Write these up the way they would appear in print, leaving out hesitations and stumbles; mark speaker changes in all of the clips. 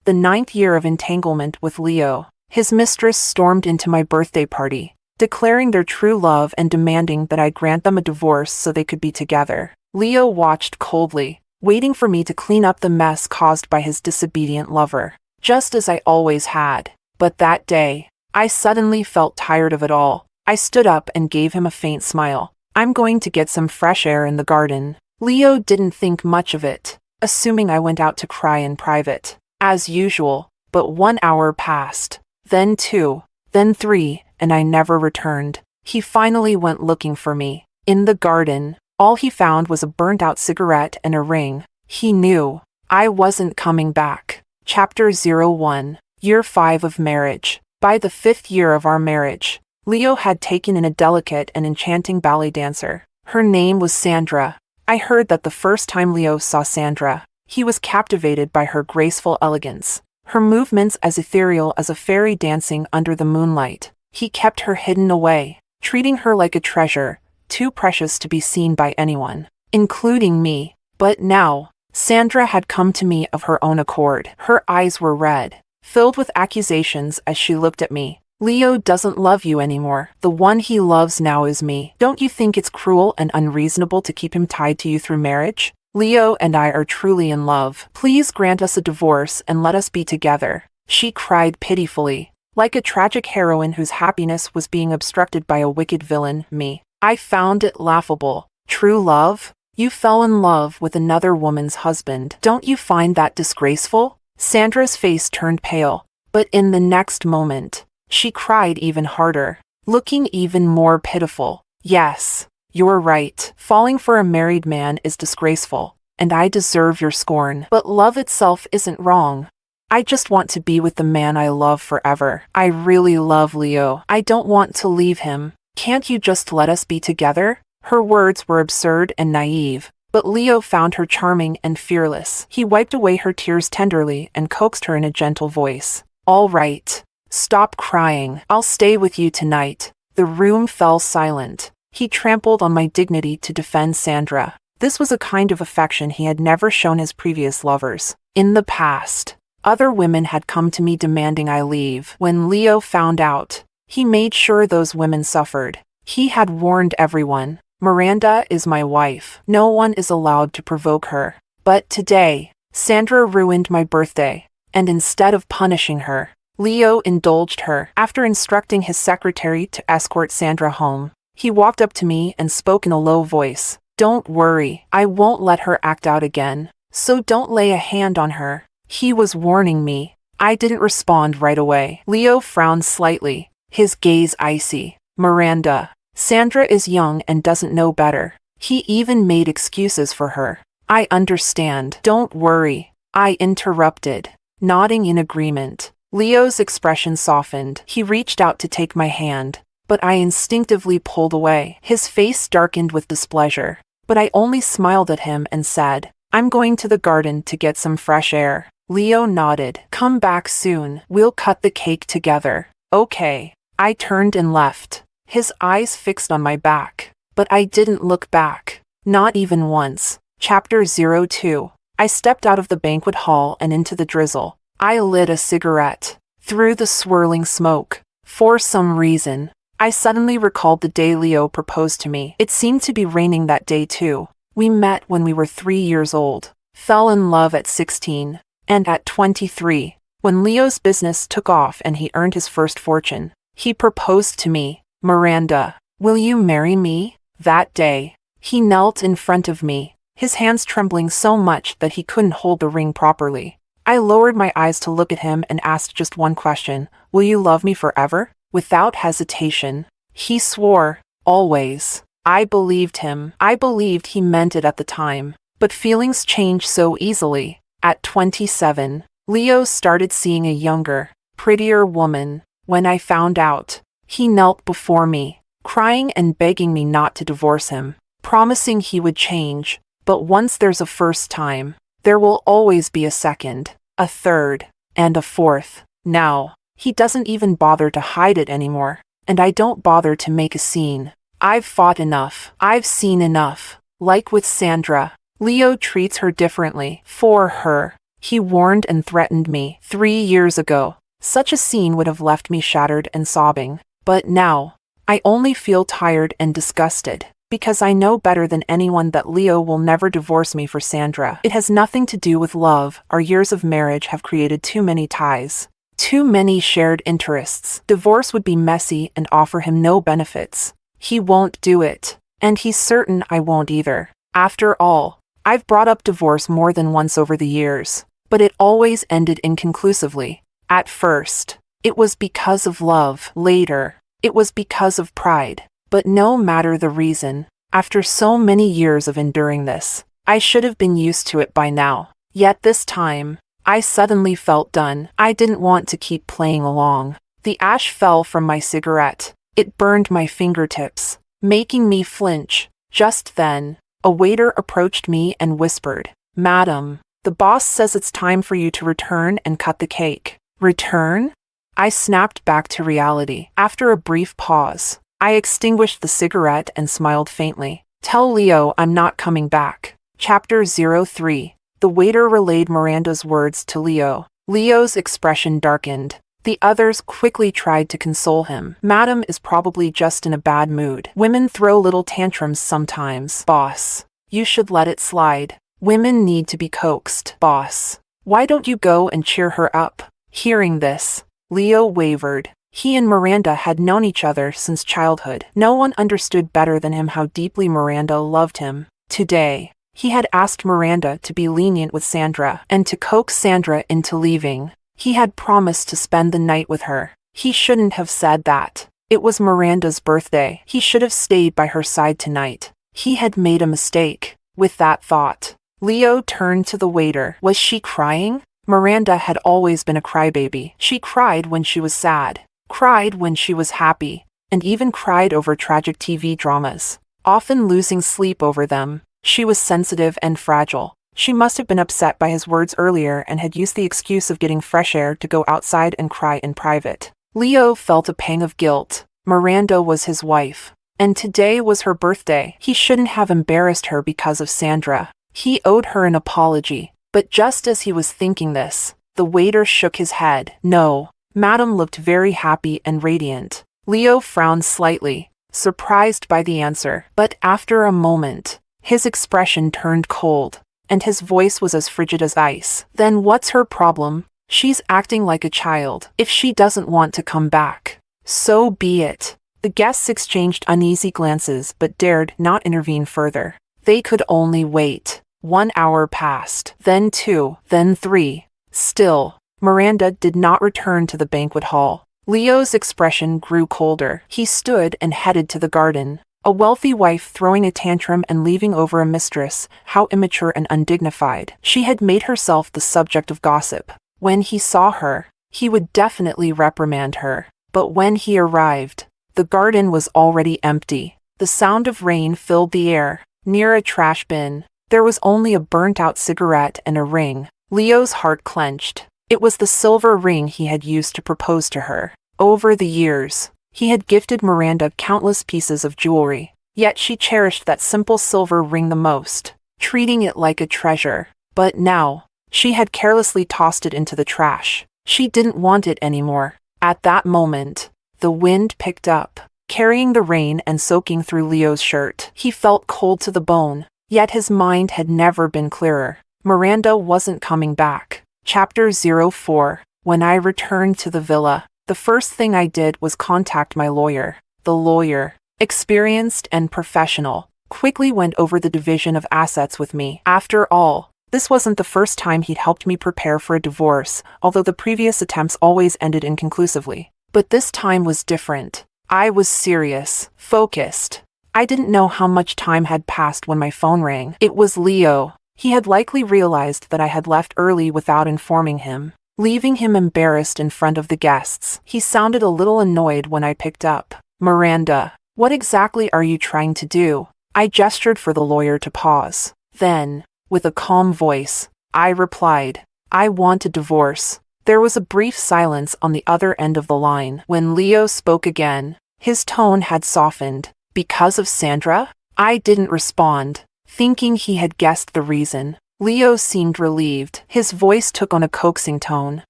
Speaker 1: the 9th year of entanglement with Leo. His mistress stormed into my birthday party, declaring their true love and demanding that I grant them a divorce so they could be together. Leo watched coldly, waiting for me to clean up the mess caused by his disobedient lover, just as I always had. But that day, I suddenly felt tired of it all. I stood up and gave him a faint smile. I'm going to get some fresh air in the garden. Leo didn't think much of it, assuming I went out to cry in private, as usual. But 1 hour passed, then 2, then 3, and I never returned. He finally went looking for me. In the garden, all he found was a burnt-out cigarette and a ring. He knew I wasn't coming back. Chapter 01. Year 5 of marriage. By the 5th year of our marriage, Leo had taken in a delicate and enchanting ballet dancer. Her name was Sandra. I heard that the first time Leo saw Sandra, he was captivated by her graceful elegance, her movements as ethereal as a fairy dancing under the moonlight. He kept her hidden away, treating her like a treasure, too precious to be seen by anyone, including me. But now, Sandra had come to me of her own accord. Her eyes were red, filled with accusations as she looked at me. Leo doesn't love you anymore. The one he loves now is me. Don't you think it's cruel and unreasonable to keep him tied to you through marriage? Leo and I are truly in love. Please grant us a divorce and let us be together. She cried pitifully, like a tragic heroine whose happiness was being obstructed by a wicked villain, me. I found it laughable. True love? You fell in love with another woman's husband. Don't you find that disgraceful? Sandra's face turned pale, but in the next moment, she cried even harder, looking even more pitiful. Yes, you're right. Falling for a married man is disgraceful, and I deserve your scorn. But love itself isn't wrong. I just want to be with the man I love forever. I really love Leo. I don't want to leave him. Can't you just let us be together? Her words were absurd and naive, but Leo found her charming and fearless. He wiped away her tears tenderly and coaxed her in a gentle voice. All right. Stop crying. I'll stay with you tonight. The room fell silent. He trampled on my dignity to defend Sandra. This was a kind of affection he had never shown his previous lovers. In the past, other women had come to me demanding I leave. When Leo found out, he made sure those women suffered. He had warned everyone. Miranda is my wife. No one is allowed to provoke her. But today, Sandra ruined my birthday, and instead of punishing her, Leo indulged her. After instructing his secretary to escort Sandra home, he walked up to me and spoke in a low voice. Don't worry, I won't let her act out again, so don't lay a hand on her. He was warning me. I didn't respond right away. Leo frowned slightly, his gaze icy. Miranda, Sandra is young and doesn't know better. He even made excuses for her. I understand. Don't worry, I interrupted, nodding in agreement. Leo's expression softened. He reached out to take my hand, but I instinctively pulled away. His face darkened with displeasure, but I only smiled at him and said, I'm going to the garden to get some fresh air. Leo nodded. Come back soon. We'll cut the cake together. Okay. I turned and left, his eyes fixed on my back, but I didn't look back. Not even once. Chapter 02. I stepped out of the banquet hall and into the drizzle. I lit a cigarette. Through the swirling smoke, for some reason, I suddenly recalled the day Leo proposed to me. It seemed to be raining that day too. We met when we were 3 years old, fell in love at 16, and at 23, when Leo's business took off and he earned his first fortune, he proposed to me. Miranda, will you marry me? That day, he knelt in front of me, his hands trembling so much that he couldn't hold the ring properly. I lowered my eyes to look at him and asked just one question. Will you love me forever? Without hesitation, he swore, always. I believed him. I believed he meant it at the time. But feelings change so easily. At 27, Leo started seeing a younger, prettier woman. When I found out, he knelt before me, crying and begging me not to divorce him, promising he would change. But once there's a first time, there will always be a second, a third, and a fourth. Now, he doesn't even bother to hide it anymore, and I don't bother to make a scene. I've fought enough. I've seen enough. Like with Sandra, Leo treats her differently. For her, He warned and threatened me 3 years ago. Such a scene would have left me shattered and sobbing. But now, I only feel tired and disgusted, because I know better than anyone that Leo will never divorce me for Sandra. It has nothing to do with love. Our years of marriage have created too many ties, too many shared interests. Divorce would be messy and offer him no benefits. He won't do it, and he's certain I won't either. After all, I've brought up divorce more than once over the years, but it always ended inconclusively. At first, it was because of love. Later, it was because of pride. But no matter the reason, after so many years of enduring this, I should have been used to it by now. Yet this time, I suddenly felt done. I didn't want to keep playing along. The ash fell from my cigarette. It burned my fingertips, making me flinch. Just then, a waiter approached me and whispered, "Madam, the boss says it's time for you to return and cut the cake." Return? I snapped back to reality. After a brief pause, I extinguished the cigarette and smiled faintly. "Tell Leo I'm not coming back." Chapter 03. The waiter relayed Miranda's words to Leo. Leo's expression darkened. The others quickly tried to console him. "Madam is probably just in a bad mood. Women throw little tantrums sometimes, boss. You should let it slide. Women need to be coaxed, boss. Why don't you go and cheer her up?" Hearing this, Leo wavered. He and Miranda had known each other since childhood. No one understood better than him how deeply Miranda loved him. Today, he had asked Miranda to be lenient with Sandra and to coax Sandra into leaving. He had promised to spend the night with her. He shouldn't have said that. It was Miranda's birthday. He should have stayed by her side tonight. He had made a mistake. With that thought, Leo turned to the waiter. Was she crying? Miranda had always been a crybaby. She cried when she was sad, cried when she was happy, and even cried over tragic TV dramas, often losing sleep over them. She was sensitive and fragile. She must have been upset by his words earlier and had used the excuse of getting fresh air to go outside and cry in private. Leo felt a pang of guilt. Miranda was his wife, and today was her birthday. He shouldn't have embarrassed her because of Sandra. He owed her an apology. But just as he was thinking this, the waiter shook his head. "No." Madam looked very happy and radiant. Leo frowned slightly, surprised by the answer. But after a moment, his expression turned cold, and his voice was as frigid as ice. "Then what's her problem? She's acting like a child. If she doesn't want to come back, so be it." The guests exchanged uneasy glances but dared not intervene further. They could only wait. 1 hour passed, then 2, then 3. Still, Miranda did not return to the banquet hall. Leo's expression grew colder. He stood and headed to the garden. A wealthy wife throwing a tantrum and leaving over a mistress, how immature and undignified. She had made herself the subject of gossip. When he saw her, he would definitely reprimand her. But when he arrived, the garden was already empty. The sound of rain filled the air. Near a trash bin, there was only a burnt-out cigarette and a ring. Leo's heart clenched. It was the silver ring he had used to propose to her. Over the years, he had gifted Miranda countless pieces of jewelry, yet she cherished that simple silver ring the most, treating it like a treasure. But now, she had carelessly tossed it into the trash. She didn't want it anymore. At that moment, the wind picked up, carrying the rain and soaking through Leo's shirt. He felt cold to the bone. Yet his mind had never been clearer. Miranda wasn't coming back. Chapter 04. When I returned to the villa, the first thing I did was contact my lawyer. The lawyer, experienced and professional, quickly went over the division of assets with me. After all, this wasn't the first time he'd helped me prepare for a divorce, although the previous attempts always ended inconclusively. But this time was different. I was serious, focused. I didn't know how much time had passed when my phone rang. It was Leo. He had likely realized that I had left early without informing him, leaving him embarrassed in front of the guests. He sounded a little annoyed when I picked up. "Miranda, what exactly are you trying to do?" I gestured for the lawyer to pause. Then, with a calm voice, I replied, "I want a divorce." There was a brief silence on the other end of the line. When Leo spoke again, his tone had softened. "Because of Sandra?" I didn't respond, thinking he had guessed the reason. Leo seemed relieved. His voice took on a coaxing tone.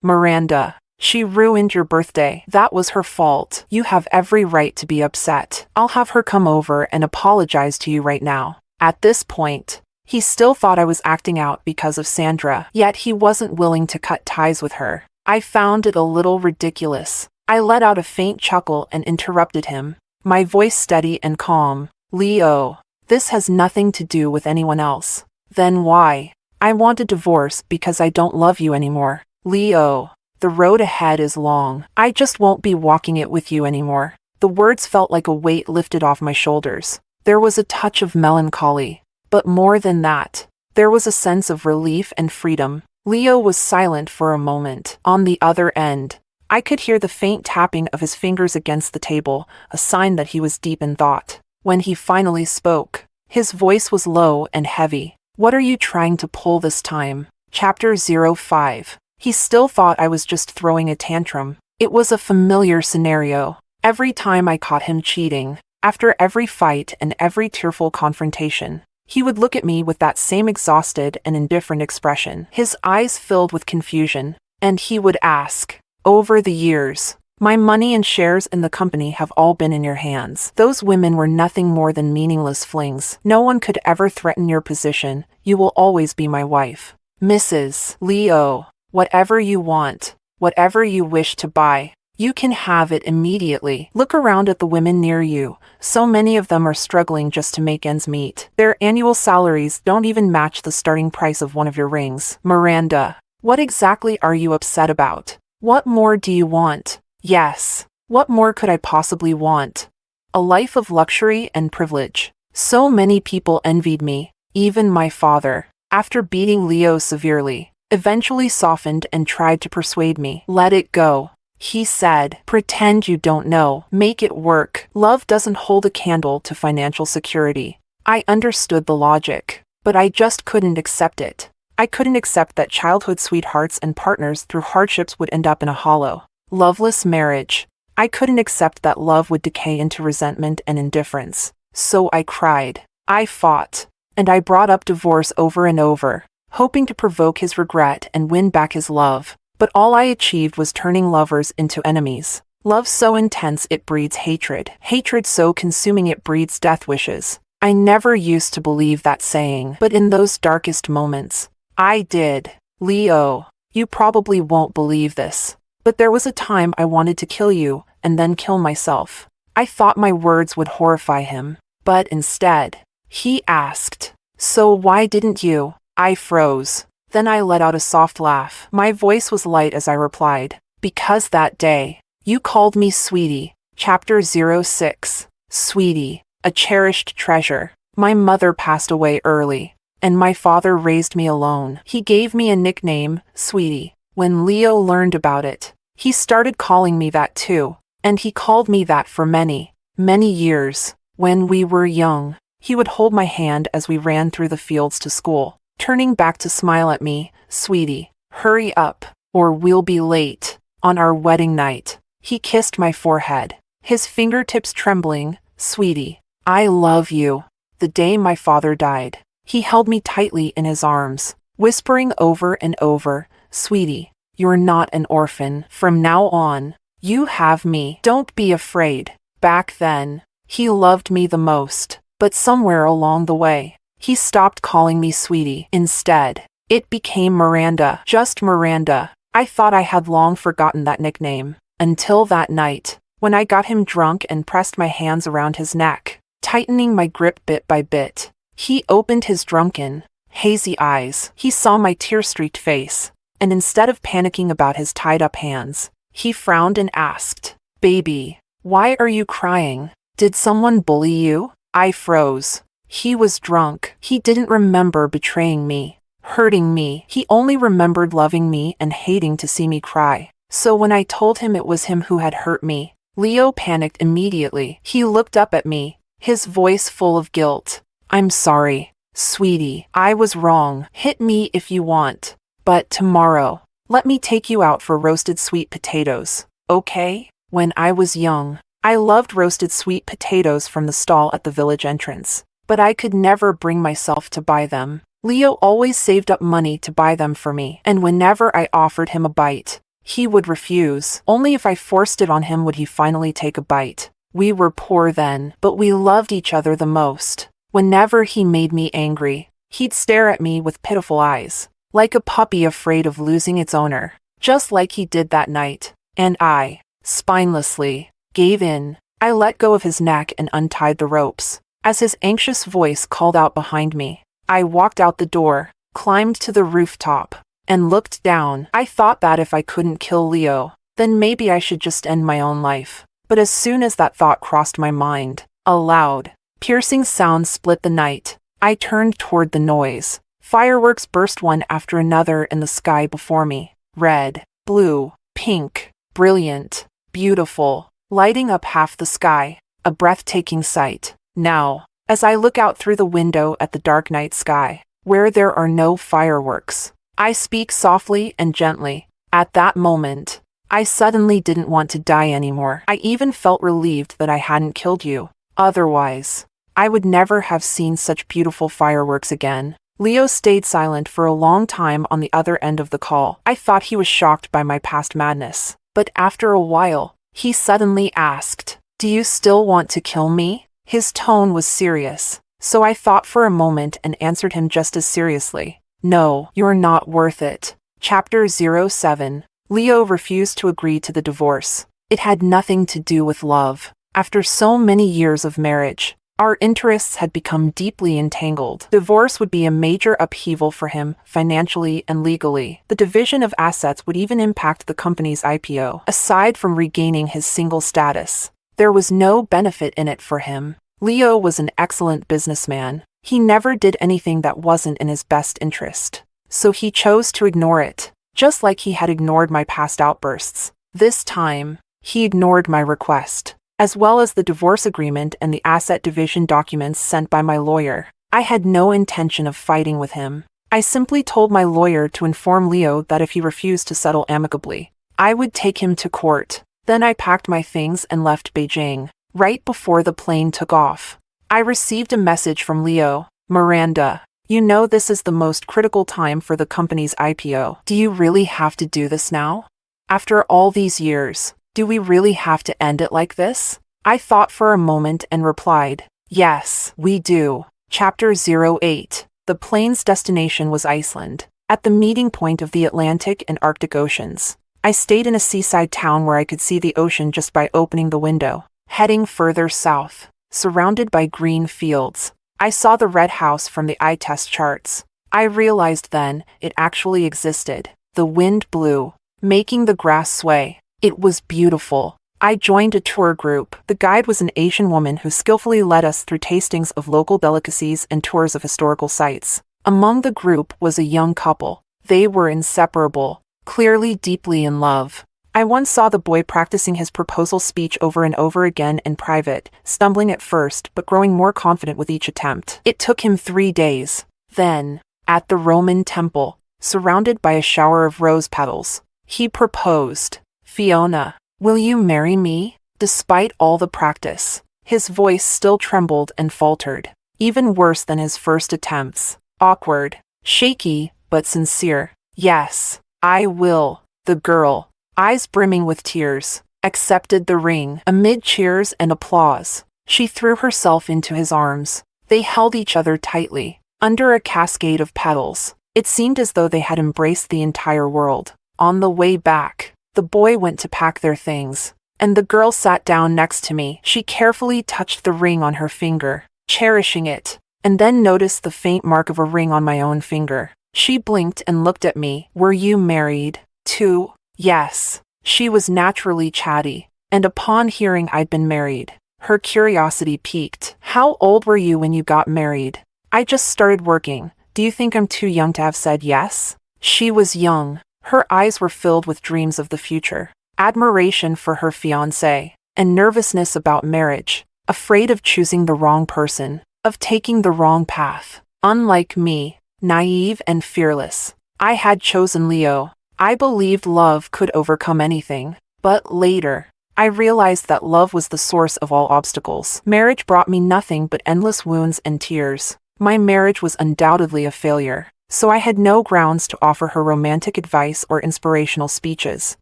Speaker 1: Miranda, she ruined your birthday. That was her fault. You have every right to be upset. I'll have her come over and apologize to you right now. At this point, he still thought I was acting out because of Sandra, yet he wasn't willing to cut ties with her. I found it a little ridiculous. I let out a faint chuckle and interrupted him, my voice steady and calm. Leo, this has nothing to do with anyone else. Then why? I want a divorce because I don't love you anymore. Leo, the road ahead is long. I just won't be walking it with you anymore. The words felt like a weight lifted off my shoulders. There was a touch of melancholy, but more than that, there was a sense of relief and freedom. Leo was silent for a moment. On the other end, I could hear the faint tapping of his fingers against the table, a sign that he was deep in thought. When he finally spoke, his voice was low and heavy. What are you trying to pull this time? Chapter 05. He still thought I was just throwing a tantrum. It was a familiar scenario. Every time I caught him cheating, after every fight and every tearful confrontation, he would look at me with that same exhausted and indifferent expression, his eyes filled with confusion, and he would ask, over the years, my money and shares in the company have all been in your hands. Those women were nothing more than meaningless flings. No one could ever threaten your position. You will always be my wife. Mrs. Leo, whatever you want, whatever you wish to buy, you can have it immediately. Look around at the women near you. So many of them are struggling just to make ends meet. Their annual salaries don't even match the starting price of one of your rings. Miranda, what exactly are you upset about? What more do you want? Yes, what more could I possibly want? A life of luxury and privilege. So many people envied me, even my father. After beating Leo severely, eventually softened and tried to persuade me. Let it go. He said, pretend you don't know. Make it work. Love doesn't hold a candle to financial security. I understood the logic, but I just couldn't accept it. I couldn't accept that childhood sweethearts and partners through hardships would end up in a hollow, loveless marriage. I couldn't accept that love would decay into resentment and indifference. So I cried. I fought. And I brought up divorce over and over, hoping to provoke his regret and win back his love. But all I achieved was turning lovers into enemies. Love so intense it breeds hatred. Hatred so consuming it breeds death wishes. I never used to believe that saying, but in those darkest moments, I did. Leo, you probably won't believe this, but there was a time I wanted to kill you and then kill myself. I thought my words would horrify him, but instead, he asked, so why didn't you? I froze. Then I let out a soft laugh. My voice was light as I replied, because that day, you called me sweetie. Chapter 06. Sweetie, a cherished treasure. My mother passed away early, and my father raised me alone. He gave me a nickname, Sweetie. When Leo learned about it, he started calling me that too, and he called me that for many, many years. When we were young, he would hold my hand as we ran through the fields to school, turning back to smile at me, Sweetie, hurry up, or we'll be late. On our wedding night, he kissed my forehead, his fingertips trembling, Sweetie, I love you. The day my father died, he held me tightly in his arms, whispering over and over, Sweetie, you're not an orphan. From now on, you have me. Don't be afraid. Back then, he loved me the most, but somewhere along the way, he stopped calling me Sweetie. Instead, it became Miranda. Just Miranda. I thought I had long forgotten that nickname, until that night, when I got him drunk and pressed my hands around his neck, tightening my grip bit by bit. He opened his drunken, hazy eyes. He saw my tear-streaked face, and instead of panicking about his tied-up hands, he frowned and asked, Baby, why are you crying? Did someone bully you? I froze. He was drunk. He didn't remember betraying me, hurting me. He only remembered loving me and hating to see me cry. So when I told him it was him who had hurt me, Leo panicked immediately. He looked up at me, his voice full of guilt. I'm sorry, Sweetie. I was wrong. Hit me if you want. But tomorrow, let me take you out for roasted sweet potatoes, okay? When I was young, I loved roasted sweet potatoes from the stall at the village entrance, but I could never bring myself to buy them. Leo always saved up money to buy them for me, and whenever I offered him a bite, he would refuse. Only if I forced it on him would he finally take a bite. We were poor then, but we loved each other the most. Whenever he made me angry, he'd stare at me with pitiful eyes, like a puppy afraid of losing its owner, just like he did that night. And I, spinelessly, gave in. I let go of his neck and untied the ropes. As his anxious voice called out behind me, I walked out the door, climbed to the rooftop, and looked down. I thought that if I couldn't kill Leo, then maybe I should just end my own life. But as soon as that thought crossed my mind, a loud, piercing sound split the night. I turned toward the noise. Fireworks burst one after another in the sky before me. Red, blue, pink, brilliant, beautiful, lighting up half the sky. A breathtaking sight. Now, as I look out through the window at the dark night sky, where there are no fireworks, I speak softly and gently. At that moment, I suddenly didn't want to die anymore. I even felt relieved that I hadn't killed you. Otherwise, I would never have seen such beautiful fireworks again. Leo stayed silent for a long time on the other end of the call. I thought he was shocked by my past madness. But after a while, he suddenly asked, "Do you still want to kill me?" His tone was serious, so I thought for a moment and answered him just as seriously. "No, you're not worth it." Chapter 07. Leo refused to agree to the divorce. It had nothing to do with love. After so many years of marriage, our interests had become deeply entangled. Divorce would be a major upheaval for him, financially and legally. The division of assets would even impact the company's IPO. Aside from regaining his single status, there was no benefit in it for him. Leo was an excellent businessman. He never did anything that wasn't in his best interest. So he chose to ignore it, just like he had ignored my past outbursts. This time, he ignored my request, as well as the divorce agreement and the asset division documents sent by my lawyer. I had no intention of fighting with him. I simply told my lawyer to inform Leo that if he refused to settle amicably, I would take him to court. Then I packed my things and left Beijing. Right before the plane took off, I received a message from Leo. "Miranda, you know this is the most critical time for the company's IPO. Do you really have to do this now? After all these years, do we really have to end it like this?" I thought for a moment and replied, "Yes, we do." Chapter 08. The plane's destination was Iceland, at the meeting point of the Atlantic and Arctic Oceans. I stayed in a seaside town where I could see the ocean just by opening the window. Heading further south, surrounded by green fields, I saw the red house from the eye test charts. I realized then it actually existed. The wind blew, making the grass sway. It was beautiful. I joined a tour group. The guide was an Asian woman who skillfully led us through tastings of local delicacies and tours of historical sites. Among the group was a young couple. They were inseparable, clearly deeply in love. I once saw the boy practicing his proposal speech over and over again in private, stumbling at first but growing more confident with each attempt. It took him 3 days. Then, at the Roman temple, surrounded by a shower of rose petals, he proposed. "Fiona, will you marry me?" Despite all the practice, his voice still trembled and faltered, even worse than his first attempts. Awkward, shaky, but sincere. "Yes, I will." The girl, eyes brimming with tears, accepted the ring. Amid cheers and applause, she threw herself into his arms. They held each other tightly, under a cascade of petals. It seemed as though they had embraced the entire world. On the way back, the boy went to pack their things, and the girl sat down next to me. She carefully touched the ring on her finger, cherishing it, and then noticed the faint mark of a ring on my own finger. She blinked and looked at me. "Were you married, too?" "Yes." She was naturally chatty, and upon hearing I'd been married, her curiosity piqued. "How old were you when you got married?" "I just started working. Do you think I'm too young to have said yes?" She was young. Her eyes were filled with dreams of the future, admiration for her fiancé, and nervousness about marriage, afraid of choosing the wrong person, of taking the wrong path. Unlike me, naive and fearless, I had chosen Leo. I believed love could overcome anything. But later, I realized that love was the source of all obstacles. Marriage brought me nothing but endless wounds and tears. My marriage was undoubtedly a failure, so I had no grounds to offer her romantic advice or inspirational speeches.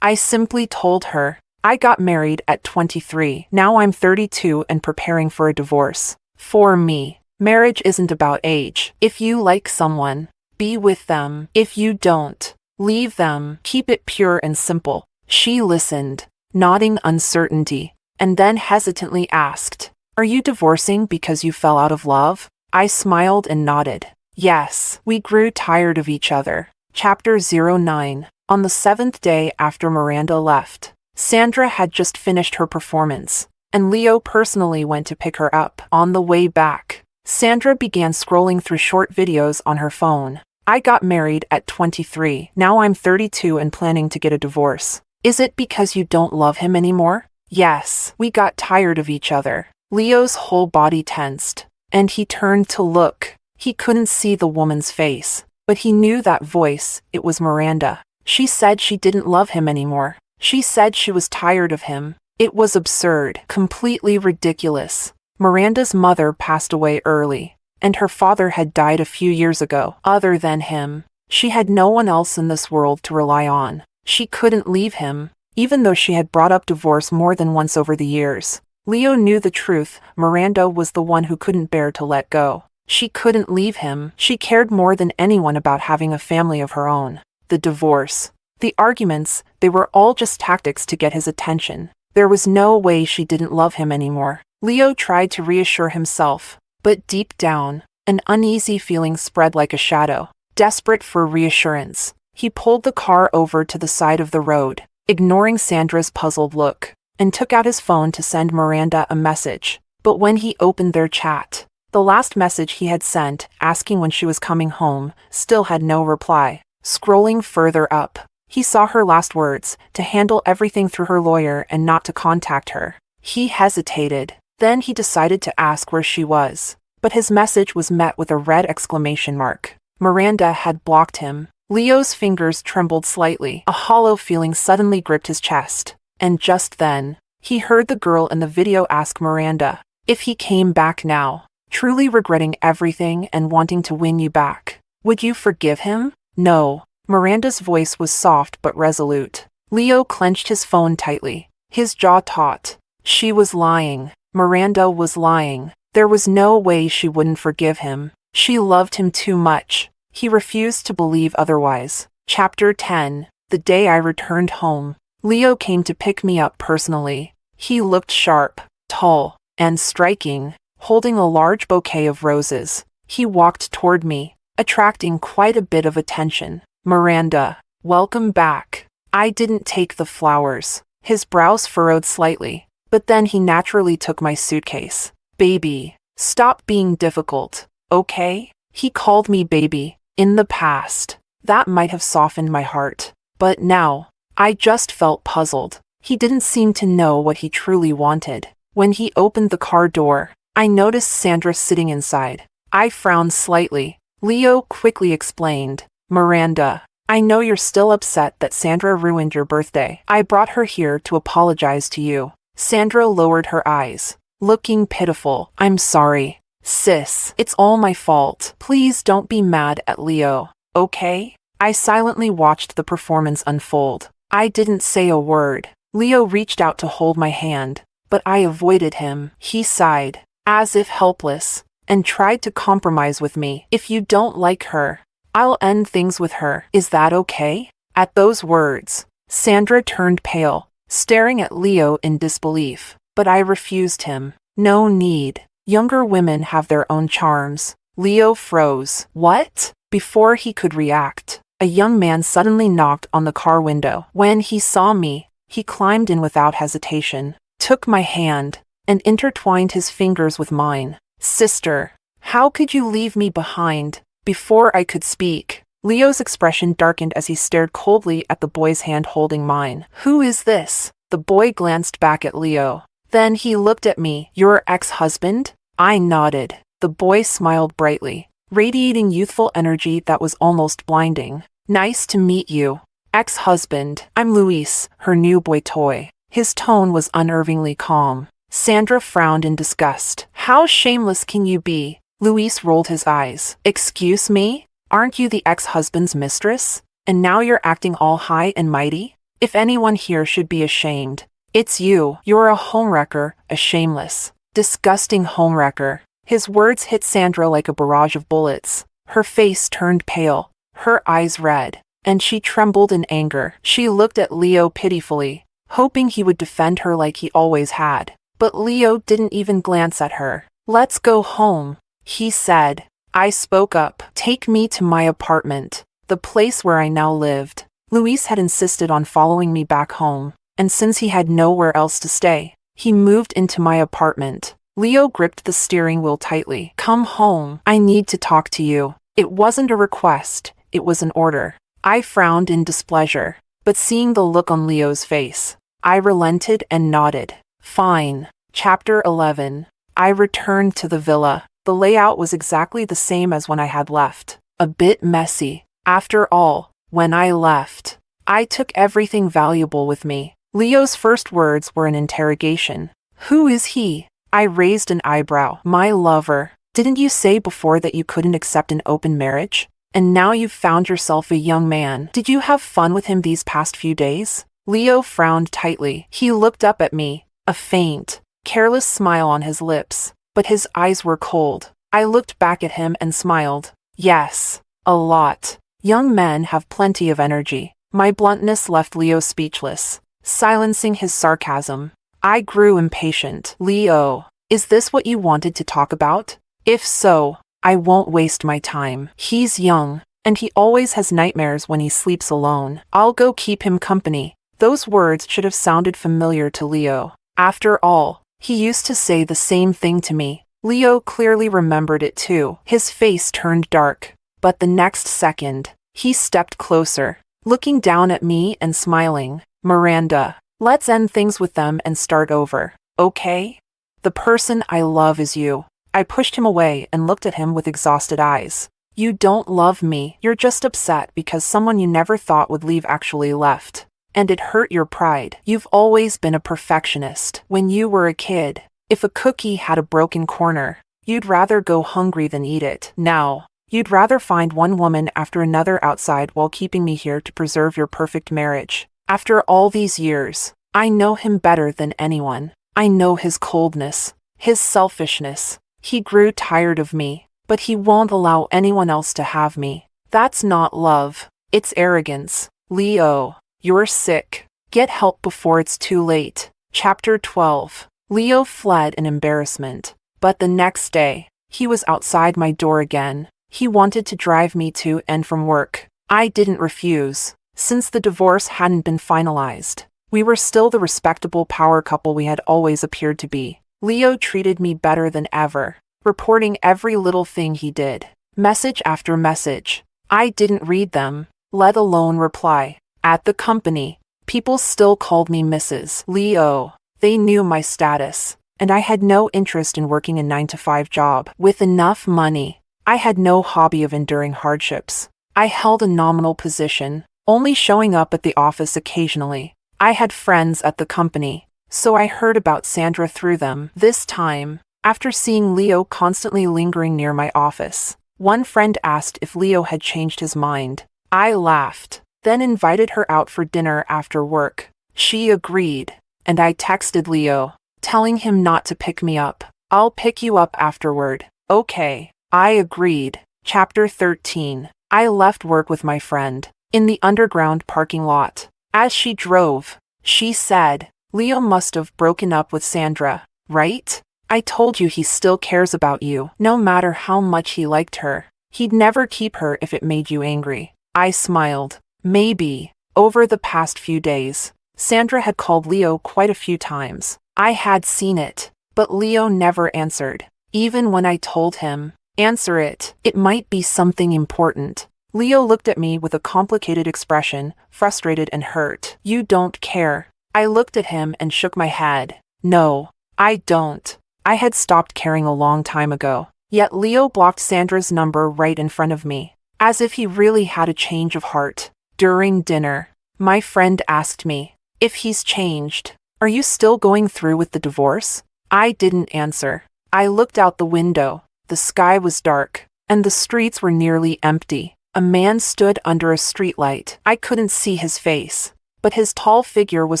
Speaker 1: I simply told her, I got married at 23. Now I'm 32 and preparing for a divorce. For me, marriage isn't about age. If you like someone, be with them. If you don't, leave them. Keep it pure and simple. She listened, nodding uncertainty, and then hesitantly asked, Are you divorcing because you fell out of love? I smiled and nodded. Yes, we grew tired of each other. Chapter 09. On the 7th day after Miranda left, Sandra had just finished her performance, and Leo personally went to pick her up. On the way back, Sandra began scrolling through short videos on her phone. I got married at 23. Now I'm 32 and planning to get a divorce. Is it because you don't love him anymore? Yes, we got tired of each other. Leo's whole body tensed, and he turned to look. He couldn't see the woman's face, but he knew that voice. It was Miranda. She said she didn't love him anymore. She said she was tired of him. It was absurd, completely ridiculous. Miranda's mother passed away early, and her father had died a few years ago. Other than him, she had no one else in this world to rely on. She couldn't leave him, even though she had brought up divorce more than once over the years. Leo knew the truth. Miranda was the one who couldn't bear to let go. She couldn't leave him. She cared more than anyone about having a family of her own. The divorce, the arguments, they were all just tactics to get his attention. There was no way she didn't love him anymore. Leo tried to reassure himself, but deep down, an uneasy feeling spread like a shadow. Desperate for reassurance, he pulled the car over to the side of the road, ignoring Sandra's puzzled look, and took out his phone to send Miranda a message. But when he opened their chat, the last message he had sent, asking when she was coming home, still had no reply. Scrolling further up, he saw her last words, to handle everything through her lawyer and not to contact her. He hesitated. Then he decided to ask where she was. But his message was met with a red exclamation mark. Miranda had blocked him. Leo's fingers trembled slightly. A hollow feeling suddenly gripped his chest. And just then, he heard the girl in the video ask Miranda if he came back now, truly regretting everything and wanting to win you back. Would you forgive him? No. Miranda's voice was soft but resolute. Leo clenched his phone tightly, his jaw taut. She was lying. Miranda was lying. There was no way she wouldn't forgive him. She loved him too much. He refused to believe otherwise. Chapter 10. The day I returned home, Leo came to pick me up personally. He looked sharp, tall, and striking, holding a large bouquet of roses. He walked toward me, attracting quite a bit of attention. Miranda, welcome back. I didn't take the flowers. His brows furrowed slightly, but then he naturally took my suitcase. Baby, stop being difficult, okay? He called me baby. In the past, that might have softened my heart. But now, I just felt puzzled. He didn't seem to know what he truly wanted. When he opened the car door, I noticed Sandra sitting inside. I frowned slightly. Leo quickly explained, Miranda, I know you're still upset that Sandra ruined your birthday. I brought her here to apologize to you. Sandra lowered her eyes, looking pitiful. I'm sorry. Sis, it's all my fault. Please don't be mad at Leo, okay? I silently watched the performance unfold. I didn't say a word. Leo reached out to hold my hand, but I avoided him. He sighed, as if helpless, and tried to compromise with me. If you don't like her, I'll end things with her. Is that okay? At those words, Sandra turned pale, staring at Leo in disbelief. But I refused him. No need. Younger women have their own charms. Leo froze. What? Before he could react, a young man suddenly knocked on the car window. When he saw me, he climbed in without hesitation, took my hand, and intertwined his fingers with mine. Sister, how could you leave me behind? Before I could speak, Leo's expression darkened as he stared coldly at the boy's hand holding mine. Who is this? The boy glanced back at Leo. Then he looked at me. Your ex-husband? I nodded. The boy smiled brightly, radiating youthful energy that was almost blinding. Nice to meet you. Ex-husband, I'm Luis, her new boy toy. His tone was unnervingly calm. Sandra frowned in disgust. How shameless can you be? Luis rolled his eyes. Excuse me? Aren't you the ex-husband's mistress? And now you're acting all high and mighty? If anyone here should be ashamed, it's you. You're a homewrecker, a shameless, disgusting homewrecker. His words hit Sandra like a barrage of bullets. Her face turned pale, her eyes red, and she trembled in anger. She looked at Leo pitifully, hoping he would defend her like he always had. But Leo didn't even glance at her. Let's go home, he said. I spoke up. Take me to my apartment, the place where I now lived. Luis had insisted on following me back home, and since he had nowhere else to stay, he moved into my apartment. Leo gripped the steering wheel tightly. Come home. I need to talk to you. It wasn't a request, it was an order. I frowned in displeasure, but seeing the look on Leo's face, I relented and nodded. Fine. Chapter 11. I returned to the villa. The layout was exactly the same as when I had left. A bit messy. After all, when I left, I took everything valuable with me. Leo's first words were an interrogation. Who is he? I raised an eyebrow. My lover. Didn't you say before that you couldn't accept an open marriage? And now you've found yourself a young man. Did you have fun with him these past few days? Leo frowned tightly. He looked up at me, a faint, careless smile on his lips, but his eyes were cold. I looked back at him and smiled. Yes, a lot. Young men have plenty of energy. My bluntness left Leo speechless, silencing his sarcasm. I grew impatient. Leo, is this what you wanted to talk about? If so, I won't waste my time. He's young, and he always has nightmares when he sleeps alone. I'll go keep him company. Those words should have sounded familiar to Leo. After all, he used to say the same thing to me. Leo clearly remembered it too. His face turned dark, but the next second, he stepped closer, looking down at me and smiling. Miranda, let's end things with them and start over, okay? The person I love is you. I pushed him away and looked at him with exhausted eyes. You don't love me. You're just upset because someone you never thought would leave actually left. And it hurt your pride. You've always been a perfectionist. When you were a kid, if a cookie had a broken corner, you'd rather go hungry than eat it. Now, you'd rather find one woman after another outside while keeping me here to preserve your perfect marriage. After all these years, I know him better than anyone. I know his coldness, his selfishness. He grew tired of me, but he won't allow anyone else to have me. That's not love. It's arrogance. Leo, you're sick. Get help before it's too late. Chapter 12. Leo fled in embarrassment, but the next day, he was outside my door again. He wanted to drive me to and from work. I didn't refuse. Since the divorce hadn't been finalized, we were still the respectable power couple we had always appeared to be. Leo treated me better than ever, reporting every little thing he did. Message after message. I didn't read them, let alone reply. At the company, people still called me Mrs. Leo. They knew my status, and I had no interest in working a 9-to-5 job. With enough money, I had no hobby of enduring hardships. I held a nominal position, only showing up at the office occasionally. I had friends at the company, so I heard about Sandra through them. This time, after seeing Leo constantly lingering near my office, one friend asked if Leo had changed his mind. I laughed, then invited her out for dinner after work. She agreed, and I texted Leo, telling him not to pick me up. I'll pick you up afterward. Okay, I agreed. Chapter 13. I left work with my friend in the underground parking lot. As she drove, she said, Leo must have broken up with Sandra, right? I told you he still cares about you, no matter how much he liked her. He'd never keep her if it made you angry. I smiled. Maybe. Over the past few days, Sandra had called Leo quite a few times. I had seen it, but Leo never answered. Even when I told him, answer it, it might be something important. Leo looked at me with a complicated expression, frustrated and hurt. You don't care. I looked at him and shook my head. No, I don't. I had stopped caring a long time ago. Yet Leo blocked Sandra's number right in front of me, as if he really had a change of heart. During dinner, my friend asked me, if he's changed, are you still going through with the divorce? I didn't answer. I looked out the window, The sky was dark, and the streets were nearly empty. A man stood under a streetlight. I couldn't see his face, but his tall figure was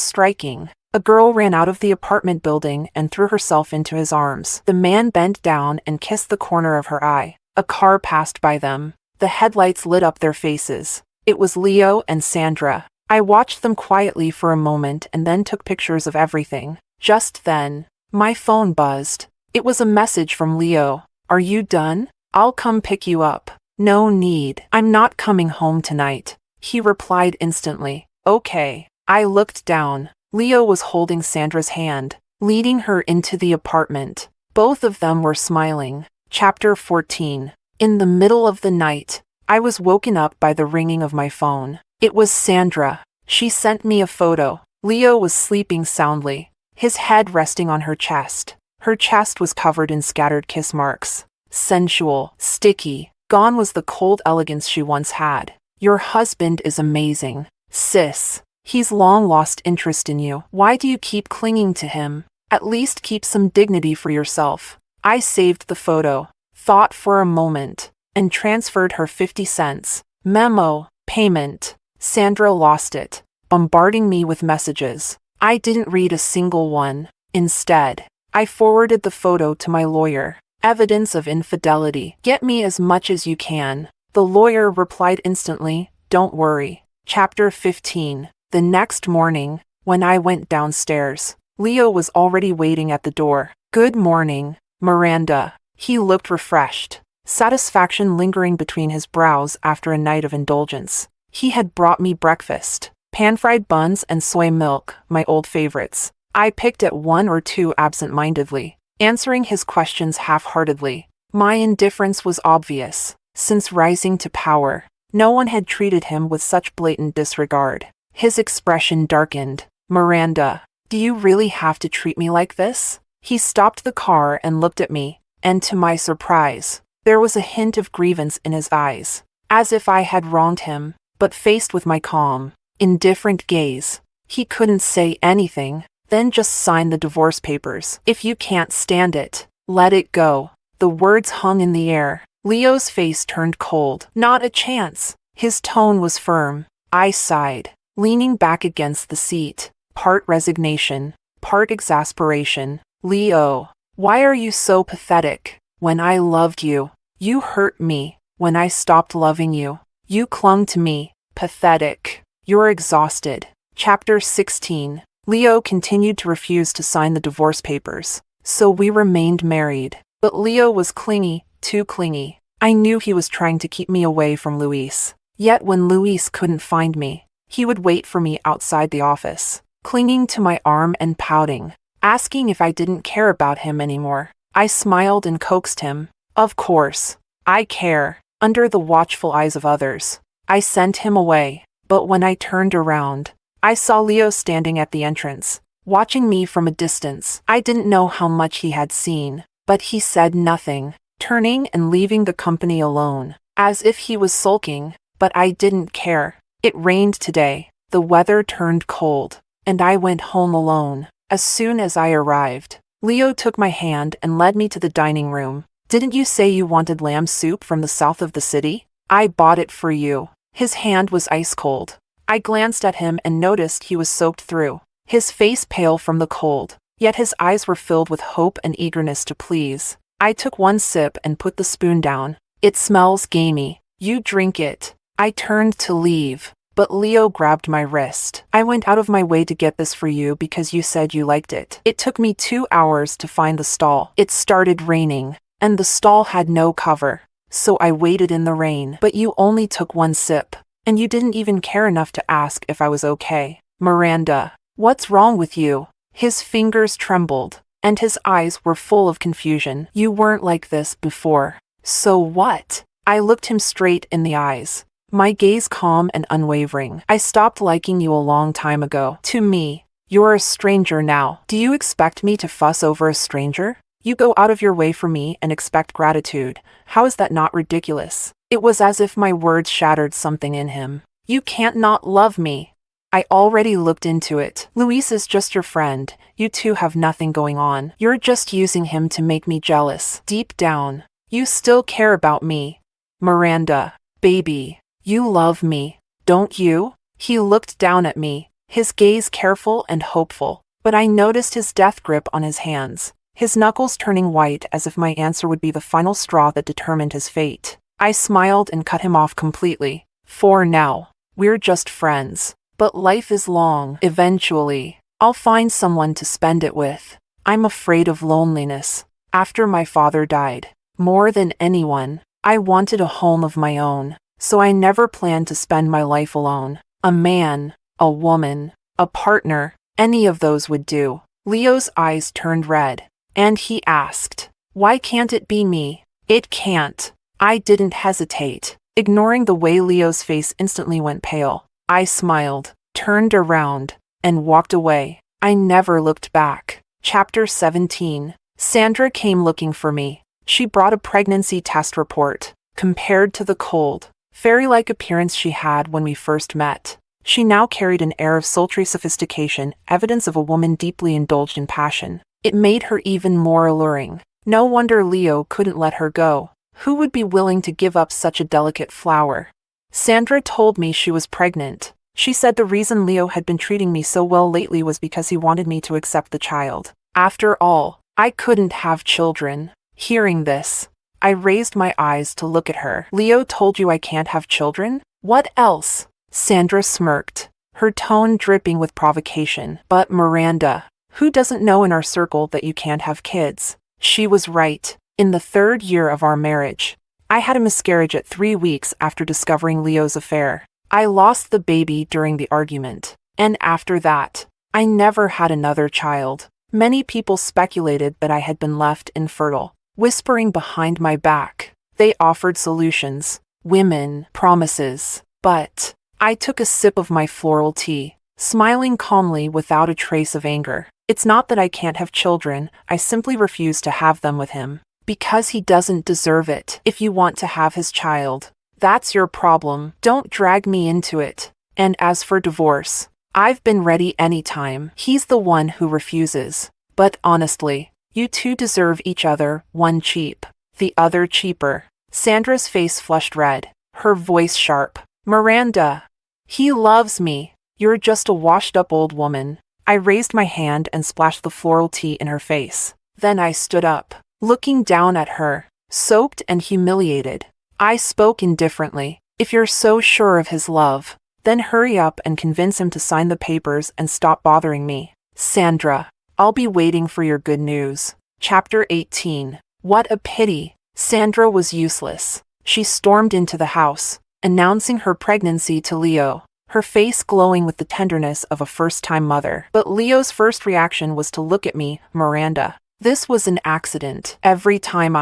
Speaker 1: striking. A girl ran out of the apartment building and threw herself into his arms. The man bent down and kissed the corner of her eye. A car passed by them. The headlights lit up their faces. It was Leo and Sandra. I watched them quietly for a moment and then took pictures of everything. Just then, my phone buzzed. It was a message from Leo. "Are you done? I'll come pick you up." "No need. I'm not coming home tonight," he replied instantly. "Okay." I looked down. Leo was holding Sandra's hand, leading her into the apartment. Both of them were smiling. Chapter 14. In the middle of the night, I was woken up by the ringing of my phone. It was Sandra. She sent me a photo. Leo was sleeping soundly, his head resting on her chest. Her chest was covered in scattered kiss marks. Sensual, sticky, gone was the cold elegance she once had. "Your husband is amazing, sis. He's long lost interest in you. Why do you keep clinging to him? At least keep some dignity for yourself." I saved the photo, thought for a moment, and transferred her 50 cents. Memo, payment. Sandra lost it, bombarding me with messages. I didn't read a single one. Instead, I forwarded the photo to my lawyer. "Evidence of infidelity. Get me as much as you can." The lawyer replied instantly, "Don't worry." Chapter 15. The next morning, when I went downstairs, Leo was already waiting at the door. "Good morning, Miranda." He looked refreshed, satisfaction lingering between his brows after a night of indulgence. He had brought me breakfast, pan-fried buns and soy milk, my old favorites. I picked at one or two absent-mindedly, answering his questions half-heartedly. My indifference was obvious. Since rising to power, no one had treated him with such blatant disregard. His expression darkened. "Miranda, do you really have to treat me like this?" He stopped the car and looked at me, and to my surprise, there was a hint of grievance in his eyes, as if I had wronged him. But faced with my calm, indifferent gaze, he couldn't say anything. "Then just sign the divorce papers. If you can't stand it, let it go." The words hung in the air. Leo's face turned cold. "Not a chance." His tone was firm. I sighed, leaning back against the seat, part resignation, part exasperation. "Leo, why are you so pathetic? When I loved you, you hurt me. When I stopped loving you, you clung to me. Pathetic. You're exhausted." Chapter 16. Leo continued to refuse to sign the divorce papers, so we remained married. But Leo was clingy, too clingy. I knew he was trying to keep me away from Luis. Yet when Luis couldn't find me, he would wait for me outside the office, clinging to my arm and pouting, asking if I didn't care about him anymore. I smiled and coaxed him. "Of course, I care." Under the watchful eyes of others, I sent him away. But when I turned around, I saw Leo standing at the entrance, watching me from a distance. I didn't know how much he had seen, but he said nothing, turning and leaving the company alone, as if he was sulking. But I didn't care. It rained today, the weather turned cold, and I went home alone. As soon as I arrived, Leo took my hand and led me to the dining room. "Didn't you say you wanted lamb soup from the south of the city? I bought it for you." His hand was ice cold. I glanced at him and noticed he was soaked through, his face pale from the cold, yet his eyes were filled with hope and eagerness to please. I took one sip and put the spoon down. "It smells gamey. You drink it." I turned to leave, but Leo grabbed my wrist. "I went out of my way to get this for you because you said you liked it. It took me 2 hours to find the stall. It started raining, and the stall had no cover, so I waited in the rain. But you only took one sip, and you didn't even care enough to ask if I was okay. Miranda, what's wrong with you?" His fingers trembled, and his eyes were full of confusion. "You weren't like this before." "So what?" I looked him straight in the eyes, my gaze calm and unwavering. "I stopped liking you a long time ago. To me, you're a stranger now. Do you expect me to fuss over a stranger? You go out of your way for me and expect gratitude. How is that not ridiculous?" It was as if my words shattered something in him. "You can't not love me." I already looked into it. "Luis is just your friend. You two have nothing going on. You're just using him to make me jealous." Deep down, You still care about me. Miranda, baby, you love me, don't you? He looked down at me, his gaze careful and hopeful, but I noticed his death grip on his hands, his knuckles turning white as if my answer would be the final straw that determined his fate. I smiled and cut him off completely. For now, we're just friends. But life is long. Eventually, I'll find someone to spend it with. I'm afraid of loneliness. After my father died, more than anyone, I wanted a home of my own, so I never planned to spend my life alone. A man, a woman, a partner, any of those would do. Leo's eyes turned red, and he asked, "Why can't it be me?" "It can't." I didn't hesitate. Ignoring the way Leo's face instantly went pale, I smiled, turned around, and walked away. I never looked back. Chapter 17. Sandra came looking for me. She brought a pregnancy test report. Compared to the cold, fairy-like appearance she had when we first met, she now carried an air of sultry sophistication, evidence of a woman deeply indulged in passion. It made her even more alluring. No wonder Leo couldn't let her go. Who would be willing to give up such a delicate flower? Sandra told me she was pregnant. She said the reason Leo had been treating me so well lately was because he wanted me to accept the child. After all, I couldn't have children. Hearing this, I raised my eyes to look at her. "Leo told you I can't have children? What else?" Sandra smirked, her tone dripping with provocation. "But Miranda, who doesn't know in our circle that you can't have kids?" She was right. In the 3rd year of our marriage, I had a miscarriage at 3 weeks after discovering Leo's affair. I lost the baby during the argument, and after that, I never had another child. Many people speculated that I had been left infertile, whispering behind my back. They offered solutions, women, promises, but I took a sip of my floral tea, smiling calmly without a trace of anger. It's not that I can't have children, I simply refuse to have them with him. Because he doesn't deserve it. If you want to have his child, that's your problem. Don't drag me into it. And as for divorce, I've been ready anytime. He's the one who refuses. But honestly, you two deserve each other, one cheap, the other cheaper. Sandra's face flushed red, her voice sharp. "Miranda, he loves me. You're just a washed-up old woman." I raised my hand and splashed the floral tea in her face. Then I stood up, looking down at her, soaked and humiliated. I spoke indifferently. "If you're so sure of his love, then hurry up and convince him to sign the papers and stop bothering me." "Sandra, I'll be waiting for your good news." Chapter 18. What a pity. Sandra was useless. She stormed into the house, announcing her pregnancy to Leo, her face glowing with the tenderness of a first-time mother. But Leo's first reaction was to look at me, Miranda. This was an accident. Every time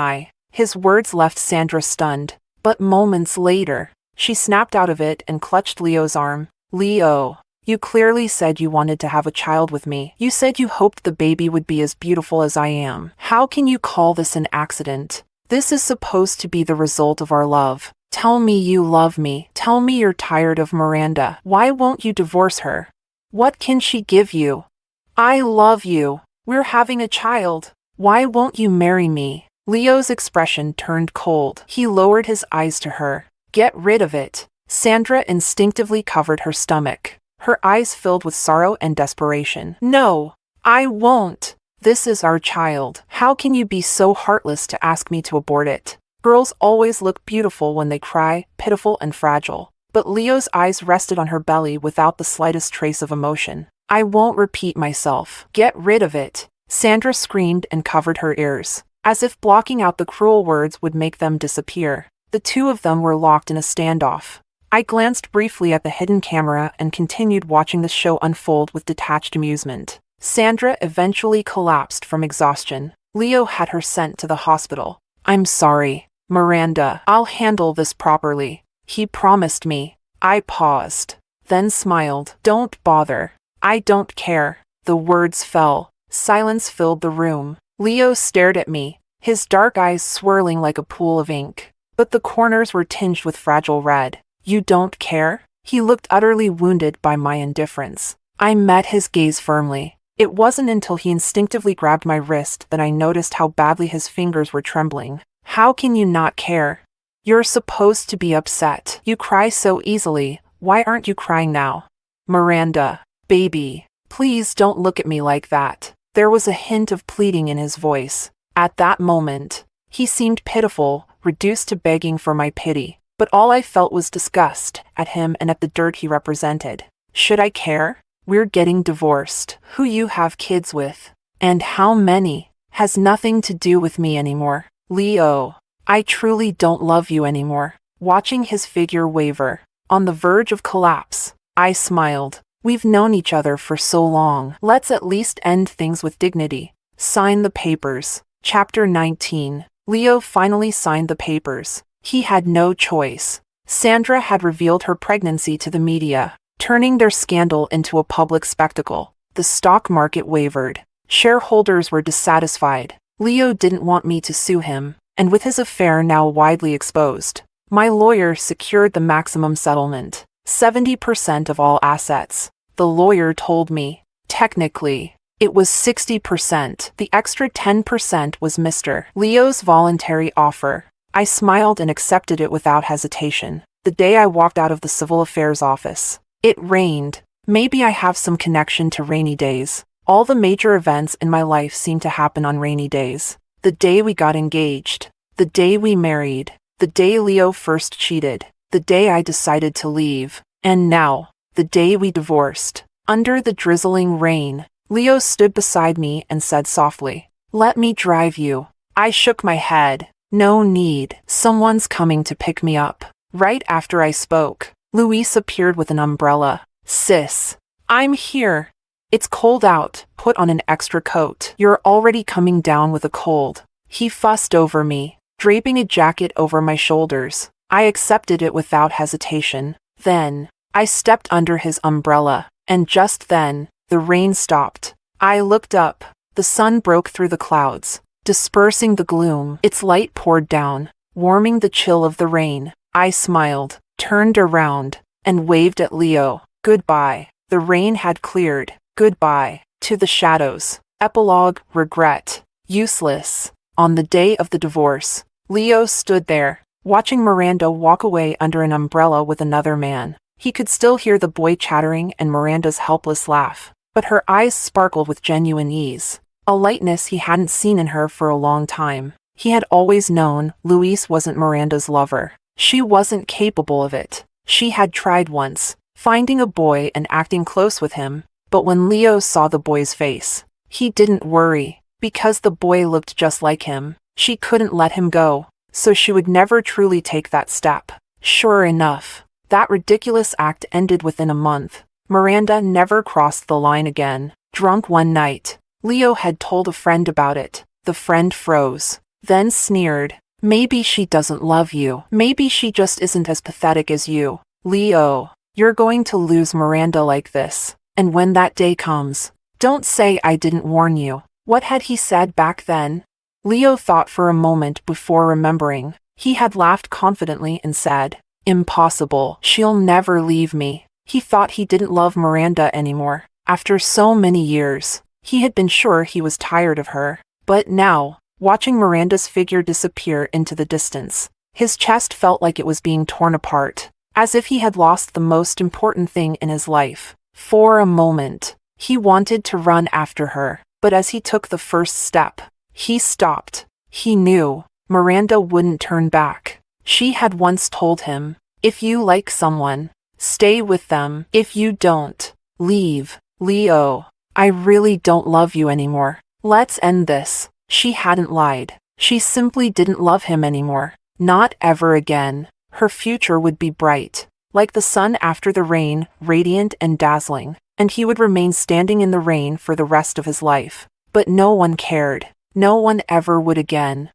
Speaker 1: His words left Sandra stunned, but moments later, she snapped out of it and clutched Leo's arm. "Leo, you clearly said you wanted to have a child with me. You said you hoped the baby would be as beautiful as I am. How can you call this an accident? This is supposed to be the result of our love. Tell me you love me. Tell me you're tired of Miranda. Why won't you divorce her? What can she give you? I love you. We're having a child. Why won't you marry me?" Leo's expression turned cold. He lowered his eyes to her. "Get rid of it." Sandra instinctively covered her stomach, her eyes filled with sorrow and desperation. "No, I won't. This is our child. How can you be so heartless to ask me to abort it?" Girls always look beautiful when they cry, pitiful and fragile. But Leo's eyes rested on her belly without the slightest trace of emotion. "I won't repeat myself. Get rid of it." Sandra screamed and covered her ears, as if blocking out the cruel words would make them disappear. The two of them were locked in a standoff. I glanced briefly at the hidden camera and continued watching the show unfold with detached amusement. Sandra eventually collapsed from exhaustion. Leo had her sent to the hospital. "I'm sorry, Miranda. I'll handle this properly. He promised me." I paused, then smiled. "Don't bother. I don't care." The words fell. Silence filled the room. Leo stared at me, his dark eyes swirling like a pool of ink, but the corners were tinged with fragile red. "You don't care?" He looked utterly wounded by my indifference. I met his gaze firmly. It wasn't until he instinctively grabbed my wrist that I noticed how badly his fingers were trembling. How can you not care? You're supposed to be upset. You cry so easily. Why aren't you crying now? Miranda, baby, please don't look at me like that. There was a hint of pleading in his voice. At that moment, he seemed pitiful, reduced to begging for my pity. But all I felt was disgust at him and at the dirt he represented. Should I care? We're getting divorced. Who you have kids with, and how many, has nothing to do with me anymore. Leo, I truly don't love you anymore. Watching his figure waver, on the verge of collapse, I smiled. We've known each other for so long. Let's at least end things with dignity. Sign the papers. Chapter 19. Leo finally signed the papers. He had no choice. Sandra had revealed her pregnancy to the media, turning their scandal into a public spectacle. The stock market wavered. Shareholders were dissatisfied. Leo didn't want me to sue him, and with his affair now widely exposed, my lawyer secured the maximum settlement, 70% of all assets. The lawyer told me, technically, it was 60%. The extra 10% was Mr. Leo's voluntary offer. I smiled and accepted it without hesitation. The day I walked out of the civil affairs office, it rained. Maybe I have some connection to rainy days. All the major events in my life seem to happen on rainy days. The day we got engaged, the day we married, the day Leo first cheated, the day I decided to leave, and now, the day we divorced. Under the drizzling rain, Leo stood beside me and said softly, "Let me drive you." I shook my head. No need. Someone's coming to pick me up. Right after I spoke, Luis appeared with an umbrella. Sis, I'm here. It's cold out. Put on an extra coat. You're already coming down with a cold. He fussed over me, draping a jacket over my shoulders. I accepted it without hesitation. Then, I stepped under his umbrella, and just then, the rain stopped. I looked up. The sun broke through the clouds, dispersing the gloom. Its light poured down, warming the chill of the rain. I smiled, turned around, and waved at Leo. Goodbye. The rain had cleared. Goodbye. To the shadows. Epilogue, regret. Useless. On the day of the divorce, Leo stood there, watching Miranda walk away under an umbrella with another man. He could still hear the boy chattering and Miranda's helpless laugh, but her eyes sparkled with genuine ease, a lightness he hadn't seen in her for a long time. He had always known Luis wasn't Miranda's lover. She wasn't capable of it. She had tried once, finding a boy and acting close with him, but when Leo saw the boy's face, he didn't worry, because the boy looked just like him. She couldn't let him go, so she would never truly take that step. Sure enough, that ridiculous act ended within a month. Miranda never crossed the line again. Drunk one night, Leo had told a friend about it. The friend froze, then sneered. Maybe she doesn't love you. Maybe she just isn't as pathetic as you. Leo, you're going to lose Miranda like this. And when that day comes, don't say I didn't warn you. What had he said back then? Leo thought for a moment before remembering. He had laughed confidently and said, "Impossible. She'll never leave me." He thought he didn't love Miranda anymore. After so many years, he had been sure he was tired of her. But now, watching Miranda's figure disappear into the distance, his chest felt like it was being torn apart, as if he had lost the most important thing in his life. For a moment, he wanted to run after her, but as he took the first step, he stopped. He knew Miranda wouldn't turn back. She had once told him, "If you like someone, stay with them. If you don't, leave." Leo, I really don't love you anymore. Let's end this. She hadn't lied. She simply didn't love him anymore. Not ever again. Her future would be bright, like the sun after the rain, radiant and dazzling, and he would remain standing in the rain for the rest of his life. But no one cared. No one ever would again.